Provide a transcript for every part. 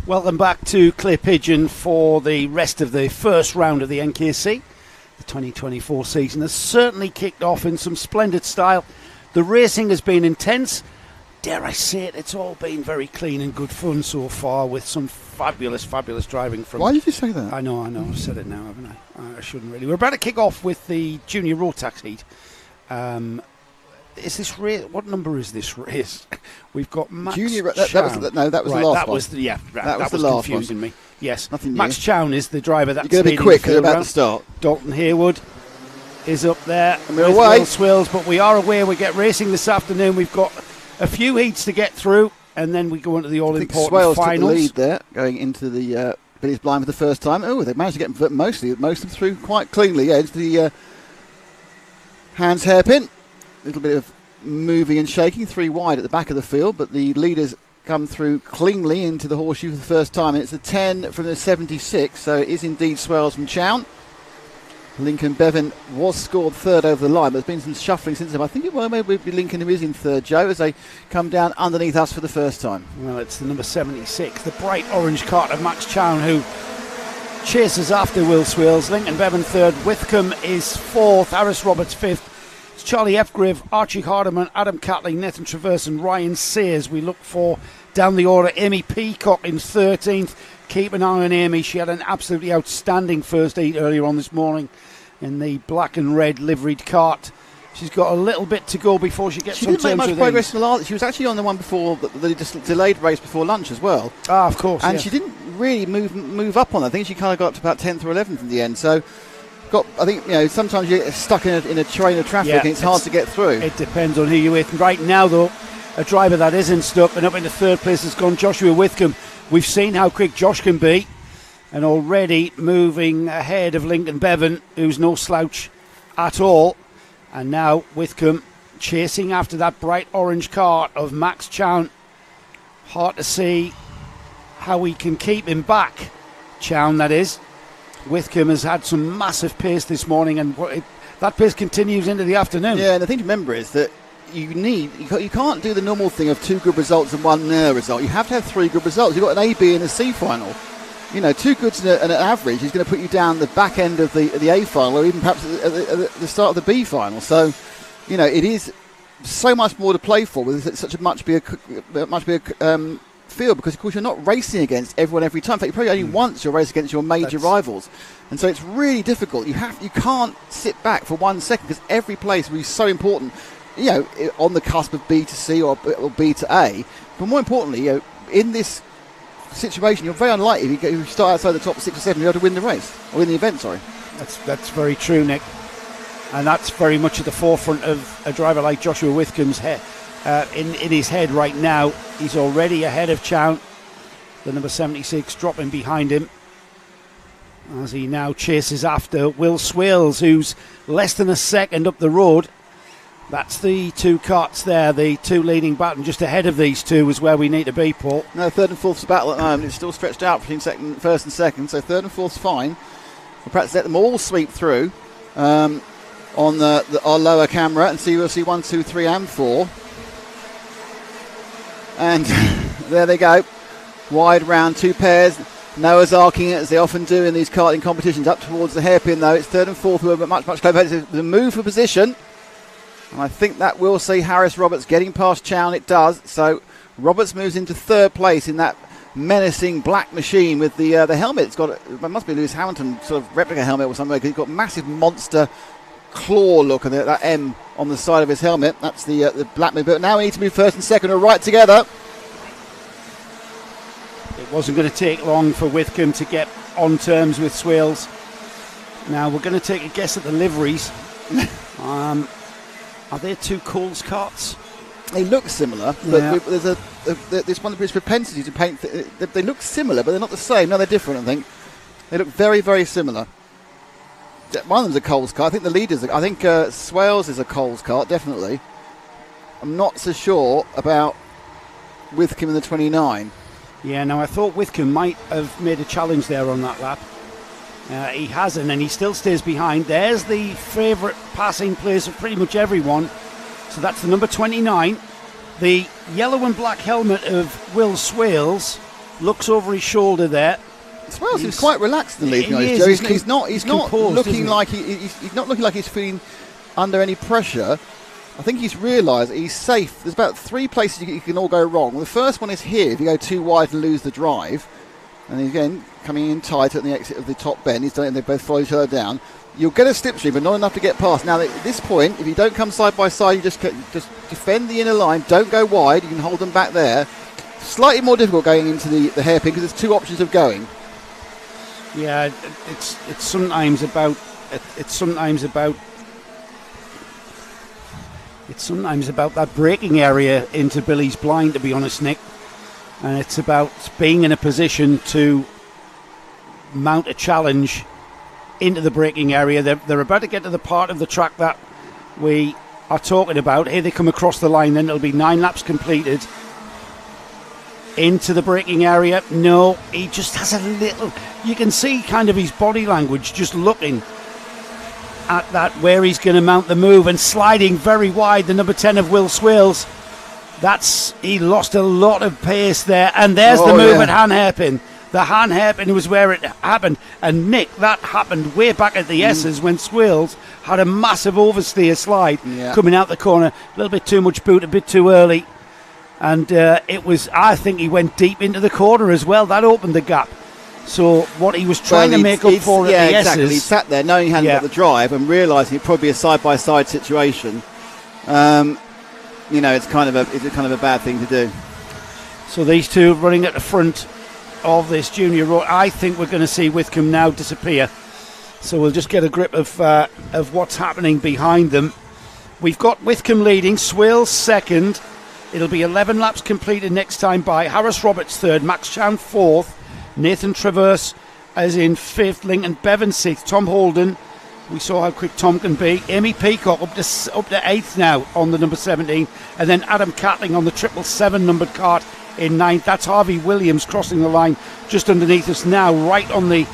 Welcome back to Clear Pigeon for the rest of the first round of the NKC. The 2024 season has certainly kicked off in some splendid style. The racing has been intense. Dare I say it, it's all been very clean and good fun so far, with some fabulous driving from... Why did you say that? I know, I've said it now, haven't I? I shouldn't really. We're about to kick off with the junior road tax heat. Is this race? What number is this race? We've got Max Junior. Chown. That was the last that one. Was the, yeah, that was the last confusing me. Yes, nothing new. Max Chown is the driver. That's you're going to be quick about the start. Dalton Haywood is up there. And we're away. Will Swills, but we are away. We get racing this afternoon. We've got a few heats to get through, and then we go into the all-important Swales finals. Took the lead there, going into the Billy's Blind for the first time. Oh, they managed to get most of them through quite cleanly. Yeah, into the hands hairpin. A little bit of moving and shaking, 3 wide at the back of the field, but the leaders come through cleanly into the horseshoe for the first time, and it's a 10 from the 76, so it is indeed Swales from Chown. Lincoln Bevan was scored third over the line, but there's been some shuffling since then. I think it may be Lincoln who is in third, Joe, as they come down underneath us for the first time. Well, it's the number 76, the bright orange cart of Max Chown, who chases after Will Swills. Lincoln Bevan third, Whitcomb is fourth, Harris Roberts fifth. Charlie Efgriv, Archie Hardiman, Adam Catley, Nathan Traverse and Ryan Sayers we look for down the order. Amy Peacock in 13th. Keep an eye on Amy. She had an absolutely outstanding first heat earlier on this morning in the black and red liveried cart. She's got a little bit to go before she gets She some didn't make terms much with progress these. in the last. She was actually on the one before the delayed race before lunch as well. Ah, of course. And yes. she didn't really move up on that. I think she kind of got up to about 10th or 11th in the end. So I think, sometimes you're stuck in a train of traffic and it's hard to get through. It depends on who you're with. Right now, though, a driver that isn't stuck and up into third place has gone Joshua Whitcomb. We've seen how quick Josh can be, and already moving ahead of Lincoln Bevan, who's no slouch at all. And now Whitcomb chasing after that bright orange cart of Max Chown. Hard to see how we can keep him back. Chown, that is. Whitcomb has had some massive pace this morning, and that pace continues into the afternoon. Yeah, and the thing to remember is that you can't do the normal thing of 2 good results and 1 result. You have to have 3 good results. You've got an A, B and a C final. 2 goods and an average is going to put you down the back end of the A final, or even perhaps at the start of the B final. So, it is so much more to play for with such a much bigger field, because of course you're not racing against everyone every time. In fact, you probably only once you're racing against your major rivals, and so it's really difficult. You can't sit back for 1 second, because every place will be so important. On the cusp of B to C or B to A. But more importantly, in this situation, you're very unlikely if you start outside the top 6 or 7 to be able to win the race or win the event. Sorry, that's very true, Nick, and that's very much at the forefront of a driver like Joshua Whitcomb's head. In his head right now. He's already ahead of Chown, the number 76 dropping behind him as he now chases after Will Swills, who's less than a second up the road. That's the 2 carts there, the 2 leading back, and just ahead of these 2 is where we need to be, Paul. No, third and fourth's battle at the moment. It's still stretched out between first and second, so third and fourth's fine. We'll perhaps let them all sweep through on our lower camera and we'll see 1, 2, 3 and 4. And there they go, wide round, 2 pairs. Noah's arcing it, as they often do in these karting competitions, up towards the hairpin though. It's third and fourth who are much closer. It's a move for position, and I think that will see Harris Roberts getting past Chown. It does. So Roberts moves into third place in that menacing black machine with the helmet. It must be Lewis Hamilton sort of replica helmet or something, because he's got massive monster claw look, and that M on the side of his helmet. That's the black move. But now we need to move first and second are right together. It wasn't going to take long for Whitcomb to get on terms with Swills. Now we're going to take a guess at the liveries. Are there 2 Coles carts? They look similar, but there's one of his propensity to paint. They look similar, but they're not the same. No, they're different. I think they look very, very similar. One of them's a Coles cart. I think the leaders. I think Swales is a Coles cart, definitely. I'm not so sure about Whitcomb in the 29. Yeah, now I thought Whitcomb might have made a challenge there on that lap. He hasn't, and he still stays behind. There's the favourite passing place of pretty much everyone. So that's the number 29. The yellow and black helmet of Will Swales looks over his shoulder there. Swales seems quite relaxed in the lead. He's not looking like he's not looking like he's feeling under any pressure. I think he's realised he's safe. There's about 3 places you can all go wrong. The first one is here. If you go too wide and lose the drive, and again coming in tight at the exit of the top bend, he's done it. And they both follow each other down. You'll get a slipstream, but not enough to get past. Now at this point, if you don't come side by side, you just defend the inner line. Don't go wide. You can hold them back there. Slightly more difficult going into the hairpin because there's 2 options of going. Yeah, it's sometimes about that braking area into Billy's blind, to be honest, Nick. And it's about being in a position to mount a challenge into the braking area. They're about to get to the part of the track that we are talking about. Here they come across the line, then it'll be 9 laps completed. Into the braking area. No, he just has a little... You can see kind of his body language just looking at that, where he's going to mount the move, and sliding very wide, the number 10 of Will Swales. He lost a lot of pace there, and there's the move at Han Hairpin. The Han Hairpin was where it happened, and Nick, that happened way back at the S's when Swales had a massive oversteer slide coming out the corner, a little bit too much boot, a bit too early. And I think he went deep into the corner as well. That opened the gap. So what he was trying to make up for at the S's... He sat there knowing he hadn't got the drive and realising it'd probably be a side-by-side situation. It's kind of a bad thing to do. So these two running at the front of this junior road. I think we're going to see Whitcomb now disappear. So we'll just get a grip of what's happening behind them. We've got Whitcomb leading, Swales second. It'll be 11 laps completed next time by. Harris Roberts third, Max Chown fourth, Nathan Traverse as in fifth, Lincoln Bevan sixth, Tom Holden. We saw how quick Tom can be. Amy Peacock up to eighth now on the number 17, and then Adam Catling on the 777 numbered cart in ninth. That's Harvey Williams crossing the line just underneath us now, right on the...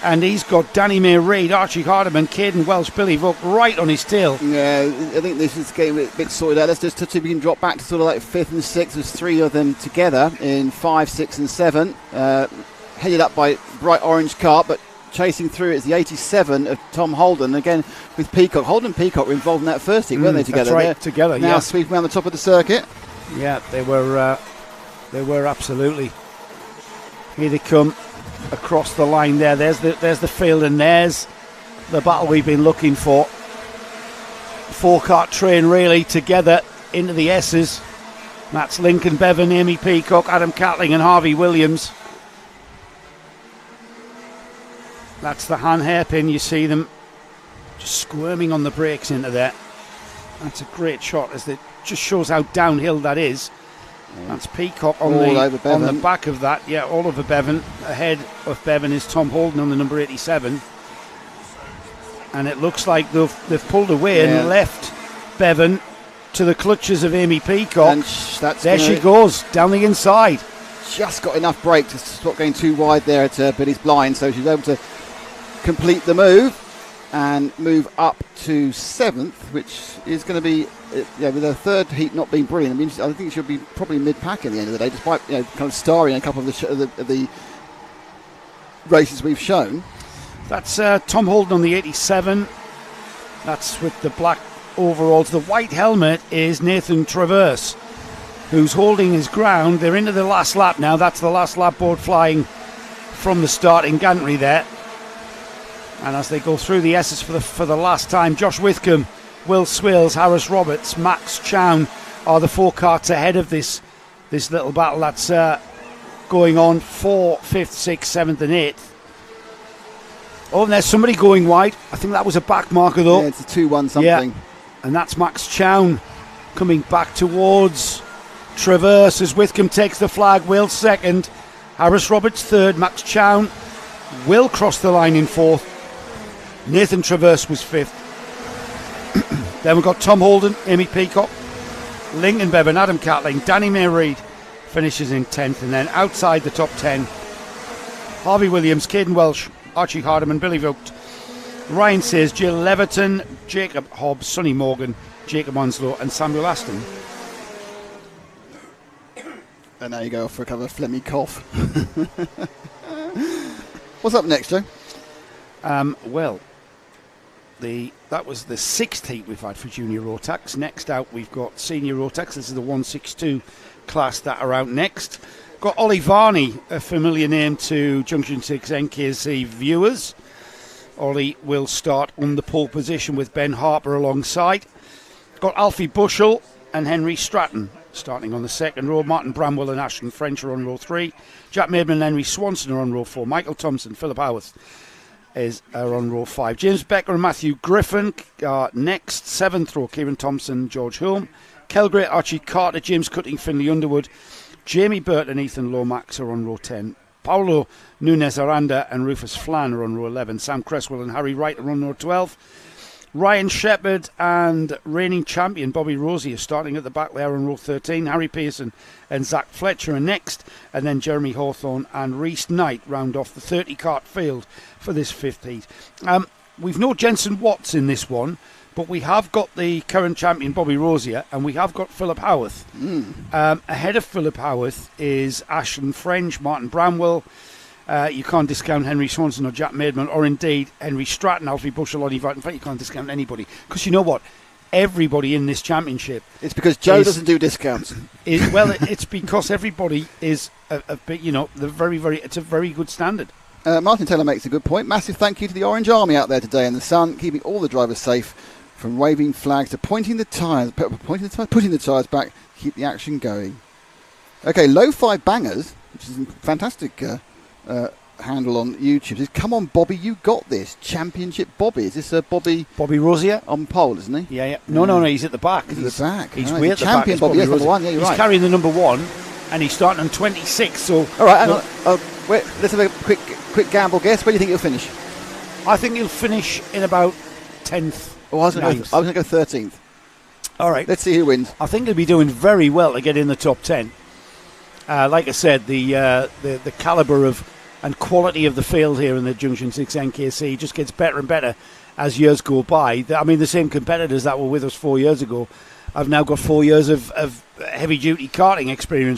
And he's got Danny May Reid, Archie Hardiman, Caden Welsh, Billy Vogt right on his tail. Yeah, I think this is getting a bit sorted out. Let's just touch if we can drop back to sort of like 5th and 6th. There's 3 of them together in 5, 6 and 7. Headed up by bright orange cart, but chasing through is the 87 of Tom Holden. Again with Peacock. Holden and Peacock were involved in that first heat, weren't they, together? That's right, together, now sweeping around the top of the circuit. Yeah, they were absolutely. Here they come across the line there. There's the field, and there's the battle we've been looking for. 4-cart train really together into the S's. That's Lincoln Bevan, Amy Peacock, Adam Catling and Harvey Williams. That's the Han Hairpin. You see them just squirming on the brakes into there. That's a great shot, as it just shows how downhill that is. That's Peacock on the back of that. Yeah, Oliver Bevan. Ahead of Bevan is Tom Holden on the number 87. And it looks like they've pulled away and left Bevan to the clutches of Amy Peacock. And there she goes, down the inside. Just got enough brake to stop going too wide there at Billy's blind, so she's able to complete the move and move up to 7th, which is going to be, with her third heat not being brilliant. I mean, I think she'll be probably mid-pack at the end of the day, despite kind of starring a couple of the races we've shown. That's Tom Holden on the 87. That's with the black overalls. The white helmet is Nathan Traverse, who's holding his ground. They're into the last lap now. That's the last lap board flying from the starting gantry there. And as they go through the S's for the last time, Josh Whitcomb, Will Swales, Harris Roberts, Max Chown are the 4 carts ahead of this little battle that's going on for 5th, 6th, 7th and 8th. Oh, and there's somebody going wide. I think that was a back marker though. Yeah, it's a 2-1 something. Yeah. And that's Max Chown coming back towards Traverse as Whitcomb takes the flag. Will second, Harris Roberts third, Max Chown will cross the line in 4th. Nathan Traverse was 5th. Then we've got Tom Holden, Amy Peacock, Lincoln Bevan, Adam Catling, Danny May Reid finishes in 10th, and then outside the top 10, Harvey Williams, Caden Welsh, Archie Hardiman, Billy Vogt, Ryan Sayers, Jill Leverton, Jacob Hobbs, Sonny Morgan, Jacob Onslow and Samuel Aston. And now you go off for a cover of Flemmy cough. What's up next, Joe? Well, that was the 6th heat we've had for junior Rotax. Next out, we've got senior Rotax. This is the 162 class that are out next. Got Ollie Varney, a familiar name to Junction 6 NKC viewers. Ollie will start on the pole position with Ben Harper alongside. Got Alfie Bushell and Henry Stratton starting on the second row. Martin Bramwell and Ashton French are on row 3. Jack Maidman and Henry Swanson are on row 4. Michael Thompson, Philip Howarth are on row 5. James Becker and Matthew Griffin are next. 7th row, Kieran Thompson, George Hulme. Kelgray, Archie Carter, James Cutting, Finlay Underwood. Jamie Burt and Ethan Lomax are on row 10. Paulo Nunes Aranda and Rufus Flan are on row 11. Sam Cresswell and Harry Wright are on row 12. Ryan Shepherd and reigning champion Bobby Rosie are starting at the back there on row 13. Harry Pearson and Zach Fletcher are next. And then Jeremy Hawthorne and Reese Knight round off the 30-cart field for this 5th heat. We've no Jensen Watts in this one, but we have got the current champion Bobby Rosier, and we have got Philip Howarth. Ahead of Philip Howarth is Ashton French, Martin Bramwell. You can't discount Henry Swanson or Jack Maidman, or indeed Henry Stratton, Alfie Bushell, Ollie Varney. In fact, you can't discount anybody. Because you know what? Everybody in this championship... It's because Joe doesn't do discounts. It's because everybody is, it's a very good standard. Martin Taylor makes a good point. Massive thank you to the Orange Army out there today in the sun, keeping all the drivers safe, from waving flags to putting the tyres back, keep the action going. Okay, Lo-Fi Bangers, which is a fantastic handle on YouTube, says, come on, Bobby, you got this. Championship Bobby. Is this Bobby Rosier? On pole, isn't he? Yeah. No, he's at the back. He's at the back. He's way at the back. Champion Bobby, yes, number 1. Yeah, you're right. He's carrying the number 1, and he's starting on 26. So, all right, hang on. Wait, let's have a quick gamble guess. Where do you think he'll finish? I think he'll finish in about 10th. Oh, I was going to go 13th. All right. Let's see who wins. I think he'll be doing very well to get in the top 10. Like I said, the calibre of and quality of the field here in the Junction 6 NKC just gets better and better as years go by. I mean, the same competitors that were with us 4 years ago have now got 4 years of heavy-duty karting experience